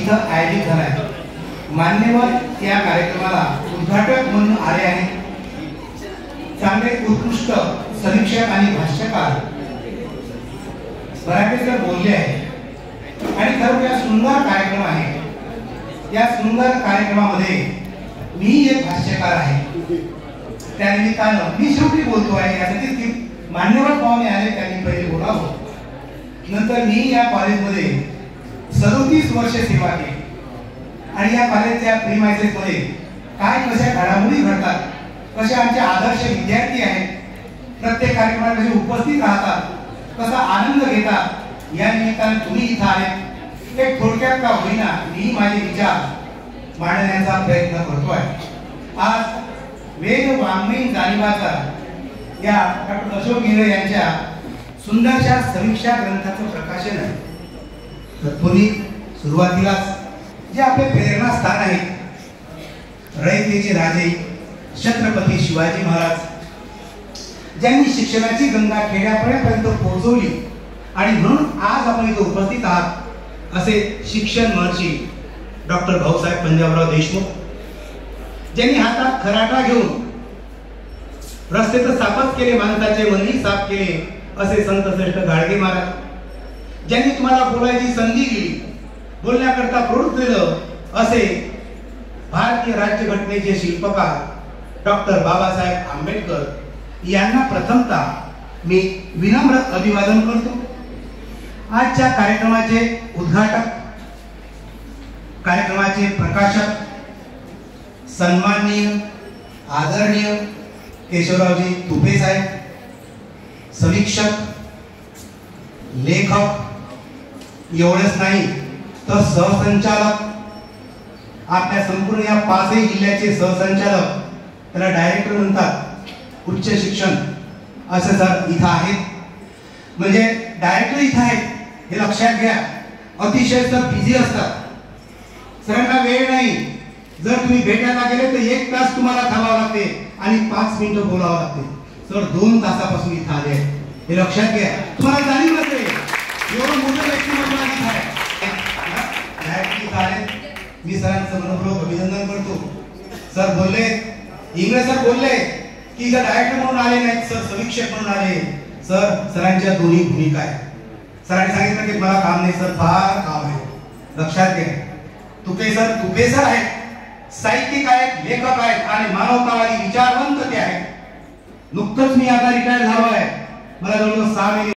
इथं आयोजित झाला आहे। मान्यवर या कार्यक्रमाला उद्घाटक म्हणून आले आहेत चांगले उत्कृष्ट समीक्षक आणि भाष्यकार बऱ्यापैकी बोलले आहेत आणि खरोखर सुंदर कार्यक्रम आहे। या सुंदर कार्यक्रमामध्ये मी एक भाष्यकार आहे, त्या निमित्तानं मी शेवटी बोलतो आहे। यासाठी की मान्यवर पाहुणे आले त्यांनी पहिले बोलावं, नंतर मी या कॉलेजमध्ये 37 वर्ष सेवा केली आणि या कॉलेजच्या प्रीमायसेस मध्ये काय कशा घडामोडी घडतात, कसे आमचे आदर्श विद्यार्थी आहेत, प्रत्येक कार्यक्रमात कसे उपस्थित राहतात, कसा आनंद घेतात, या निमित्ताने तुम्ही इथं आले। एक थोडक्यात का होईना मी माझे विचार मांडण्याचा प्रयत्न करतोय। आज वेद वाङ्मयीन जाणिवाचा या डॉक्टर अशोक इंगळे यांच्या सुंदरशा समीक्षा ग्रंथाचं प्रकाशन आहे। तत्पूर्वी सुरुवातीलाच जे आपले प्रेरणास्थान आहे, रयतेचे राजे छत्रपती शिवाजी महाराज ज्यांनी शिक्षणाची गंगा खेड्यापर्यंत पोहोचवली आणि म्हणून आज आपण इथे उपस्थित आहात असे शिक्षण महर्षी डॉक्टर भाऊसाहेब पंजाबराव देशमुख, ज्यांनी हातात खराटा घेऊन रस्ते तर साफच केले, माणसाचे मनही साफ केले असे संत श्रेष्ठ गाडगे महाराज, ज्यांनी तुम्हाला बोलायची संधी दिली, बोलण्याकरता प्रवृत्त केलं असे भारतीय राज्यघटनेचे शिल्पकार डॉक्टर बाबासाहेब आंबेडकर यांना प्रथमतः मी विनम्र अभिवादन करतो। आजच्या कार्यक्रमाचे उद्घाटक, कार्यक्रमाचे प्रकाशक सन्माननीय आदरणीय केशवरावजी तुपे साहेब, समीक्षक, लेखक, एवढेच नाही तर सहसंचालक, आपल्या संपूर्ण या 5ही जिल्ह्याचे सहसंचालक, त्याला डायरेक्टर म्हणतात, उच्च शिक्षण असं सर इथं आहेत, म्हणजे डायरेक्टर इथं आहेत हे लक्षात घ्या। अतिशय सर बिझी असतात, सरांना वेळ नाही, जर तुम्ही भेटायला गेले तर 1 तास तुम्हाला थांबावं लागते आणि 5 मिनिटं बोलावं लागते। सर 2 तासापासून इथं आले हे लक्षात घ्या, तुम्हाला जाणीव नसेल एवढं मोठं व्यक्तिमत्व इथं आहे। इथं आले, मी सरांचं मनपूर्वक अभिनंदन करतो। सर बोलले, इंगळे सर बोलले की जर डायरेक्टर म्हणून आले नाहीत सर, समीक्षक म्हणून आले। सर सरांच्या दोन्ही भूमिका आहेत। सरांनी सांगितलं की मला काम नाही सर, फार काम आहे, लक्षात घ्या। तुपे सर आहेत, साहित्यिक आहेत, लेखक आहेत आणि मानवतावादी विचारवंत ते आहेत। नुकतंच मी आता रिटायर झालो आहे, मला जवळजवळ 6 महिने